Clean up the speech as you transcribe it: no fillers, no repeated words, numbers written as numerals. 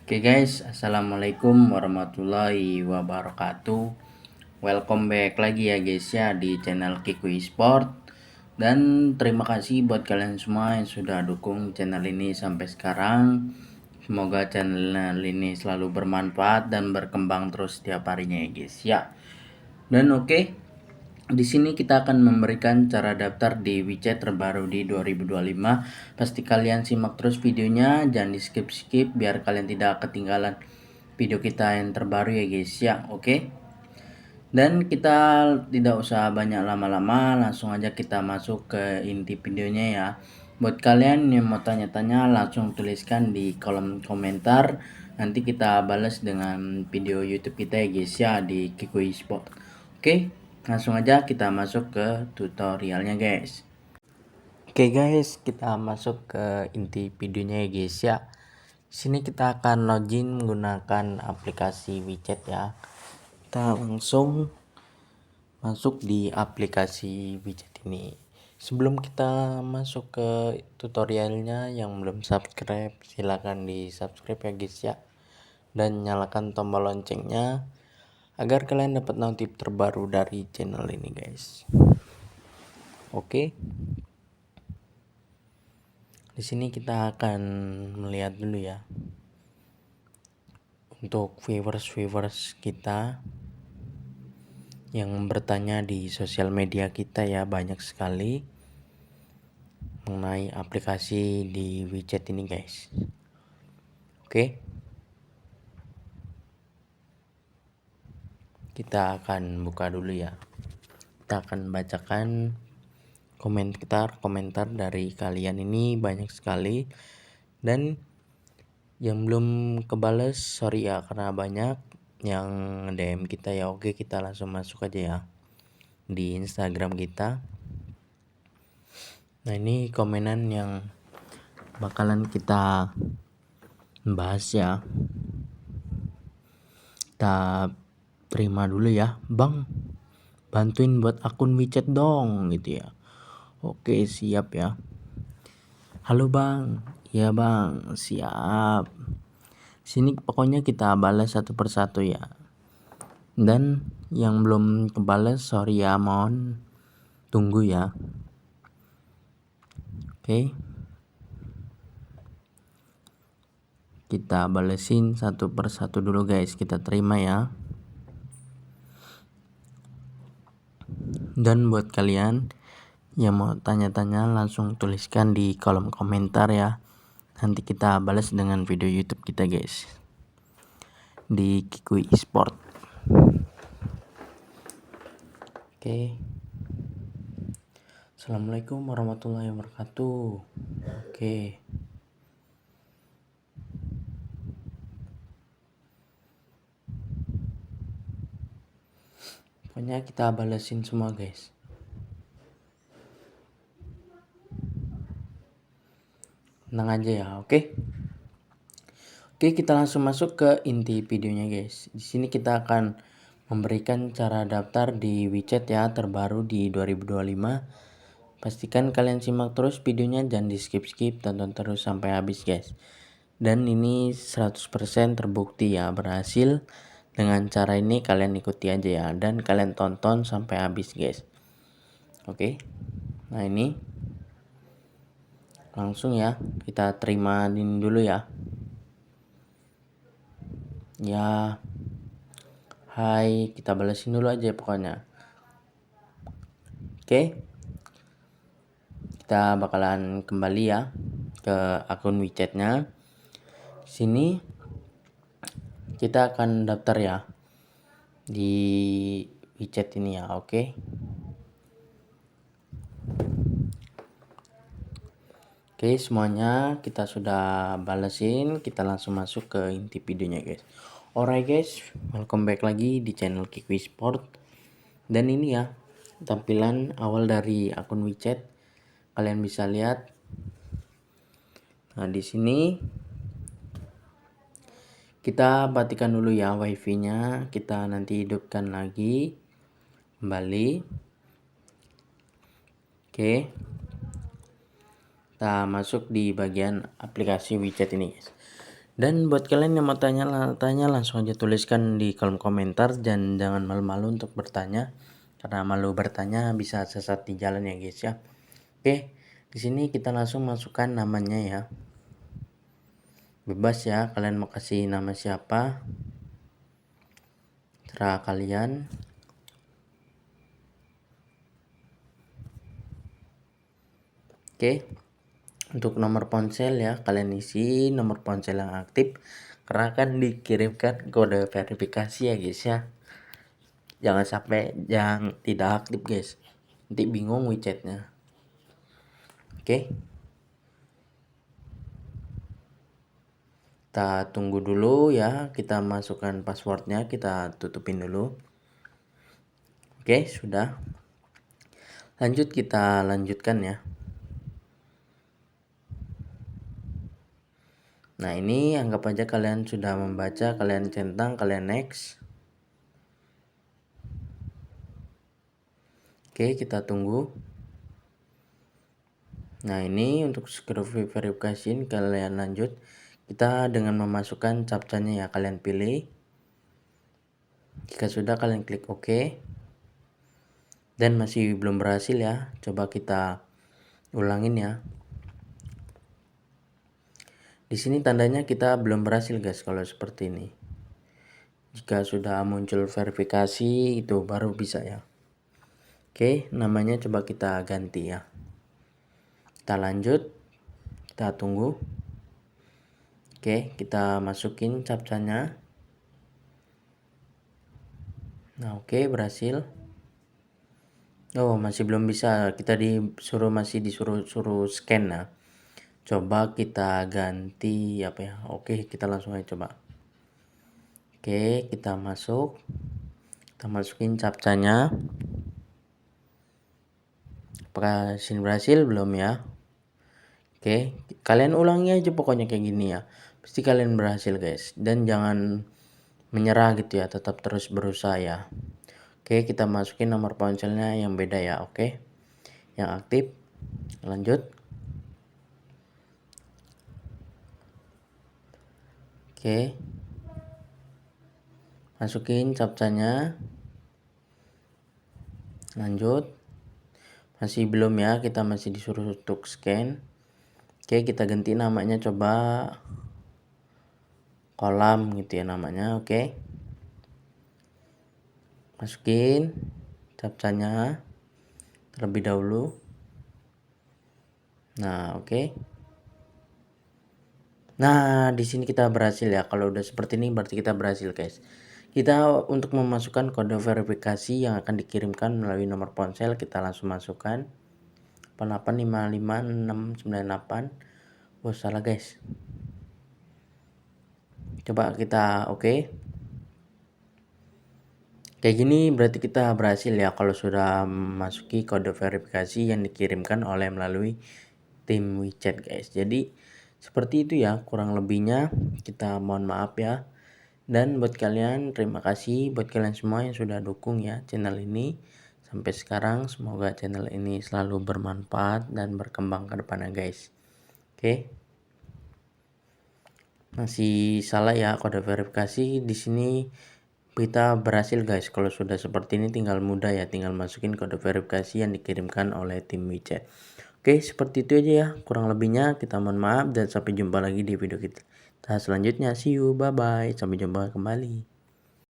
Oke guys, assalamualaikum warahmatullahi wabarakatuh. Welcome back lagi ya guys ya di channel Kiku Esport. Dan terima kasih buat kalian semua yang sudah dukung channel ini sampai sekarang. Semoga channel ini selalu bermanfaat dan berkembang terus setiap harinya ya guys ya. Dan oke, di sini kita akan memberikan cara daftar di WeChat terbaru di 2025. Pasti kalian simak terus videonya, jangan di skip biar kalian tidak ketinggalan video kita yang terbaru ya guys ya. Oke. Dan kita tidak usah banyak lama-lama, langsung aja kita masuk ke inti videonya ya. Buat kalian yang mau tanya-tanya langsung tuliskan di kolom komentar. Nanti kita balas dengan video YouTube kita ya guys ya di Kiku Esport. Oke, langsung aja kita masuk ke tutorialnya guys. Oke guys, kita masuk ke inti videonya ya guys ya. Sini kita akan login menggunakan aplikasi WeChat ya. Kita langsung masuk di aplikasi WeChat ini. Sebelum kita masuk ke tutorialnya, yang belum subscribe silahkan di subscribe ya guys ya, dan nyalakan tombol loncengnya agar kalian dapat notif terbaru dari channel ini guys. Oke, di sini kita akan melihat dulu ya untuk viewers kita yang bertanya di sosial media kita ya, banyak sekali mengenai aplikasi di WeChat ini guys. Oke, kita akan buka dulu ya. Kita akan bacakan komentar dari kalian, ini banyak sekali, dan yang belum kebales sorry ya karena banyak yang DM kita ya. Oke, kita langsung masuk aja ya di Instagram kita. Nah, ini komenan yang bakalan kita bahas ya. Kita terima dulu ya. Bang, bantuin buat akun WeChat dong gitu ya. Oke, siap ya. Halo bang, ya bang, siap. Sini pokoknya kita balas satu persatu ya. Dan yang belum kebalas sorry ya, mohon tunggu ya. Oke, kita balesin satu persatu dulu guys, kita terima ya. Dan buat kalian yang mau tanya-tanya langsung tuliskan di kolom komentar ya. Nanti kita balas dengan video YouTube kita guys di Kiku Esport. Oke. Assalamualaikum warahmatullahi wabarakatuh. Oke. Pokoknya kita balesin semua guys. Tenang aja ya, oke? Oke, kita langsung masuk ke inti videonya guys. Di sini kita akan memberikan cara daftar di WeChat ya terbaru di 2025. Pastikan kalian simak terus videonya, jangan di skip, tonton terus sampai habis guys. Dan ini 100% terbukti ya berhasil. Dengan cara ini kalian ikuti aja ya, dan kalian tonton sampai habis guys. Oke. Nah, ini langsung ya kita terimain dulu ya. Ya, hai, kita balesin dulu aja pokoknya. Oke, kita bakalan kembali ya ke akun WeChatnya. Sini kita akan daftar ya di WeChat ini ya. Oke, semuanya kita sudah balesin. Kita langsung masuk ke inti videonya guys. Alright guys, welcome back lagi di channel Kiku Esport. Dan ini ya tampilan awal dari akun WeChat, kalian bisa lihat. Nah, di sini kita matikan dulu ya wifi-nya, kita nanti hidupkan lagi kembali. Oke, kita masuk di bagian aplikasi WeChat ini guys. Dan buat kalian yang mau tanya langsung aja tuliskan di kolom komentar, dan jangan malu-malu untuk bertanya, karena malu bertanya bisa sesat di jalan ya guys ya. Oke, di sini kita langsung masukkan namanya ya. Bebas ya, kalian mau kasih nama siapa terserah kalian. Oke, untuk nomor ponsel ya, kalian isi nomor ponsel yang aktif karena akan dikirimkan kode verifikasi ya guys ya. Jangan sampai yang tidak aktif guys, nanti bingung WeChatnya. Oke, kita tunggu dulu ya, kita masukkan passwordnya, kita tutupin dulu. Oke, sudah. Lanjut, kita lanjutkan ya. Nah, ini anggap aja kalian sudah membaca, kalian centang, kalian next. Oke, kita tunggu. Nah, ini untuk screen verification kalian lanjut. Kita dengan memasukkan captcha-nya ya, kalian pilih. Jika sudah, kalian klik OK. Dan masih belum berhasil ya, coba kita ulangin ya. Di sini tandanya kita belum berhasil guys kalau seperti ini. Jika sudah muncul verifikasi itu baru bisa ya. Oke, namanya coba kita ganti ya. Kita lanjut, kita tunggu. Oke, kita masukin captcha-nya. Nah, oke, berhasil. Oh, masih belum bisa. Kita masih disuruh scan nah. Coba kita ganti apa ya? Oke, kita langsung aja coba. Oke, kita masuk. Kita masukin captcha-nya. Apakah sini berhasil? Belum ya. Oke, kalian ulangi aja pokoknya kayak gini ya. Pasti kalian berhasil guys. Dan jangan menyerah gitu ya, tetap terus berusaha ya. Oke, kita masukin nomor ponselnya yang beda ya. Oke, yang aktif. Lanjut. Oke, masukin captcha-nya. Lanjut. Masih belum ya, kita masih disuruh untuk scan. Oke, kita ganti namanya, coba kolam gitu ya namanya. Oke, masukin captcha-nya terlebih dahulu. Nah, oke. Nah, di sini kita berhasil ya. Kalau udah seperti ini berarti kita berhasil, guys. Kita untuk memasukkan kode verifikasi yang akan dikirimkan melalui nomor ponsel, kita langsung masukkan 8855698. Oh, salah, guys. Coba kita oke. Kayak gini berarti kita berhasil ya kalau sudah memasuki kode verifikasi yang dikirimkan melalui tim WeChat, guys. Jadi seperti itu ya kurang lebihnya, kita mohon maaf ya. Dan buat kalian terima kasih buat kalian semua yang sudah dukung ya channel ini sampai sekarang. Semoga channel ini selalu bermanfaat dan berkembang ke depannya guys. Oke. Masih salah ya kode verifikasi di sini. Kita berhasil guys. Kalau sudah seperti ini tinggal mudah ya, tinggal masukin kode verifikasi yang dikirimkan oleh tim WeChat. Oke, seperti itu aja ya. Kurang lebihnya kita mohon maaf dan sampai jumpa lagi di video kita selanjutnya. See you, bye bye. Sampai jumpa kembali.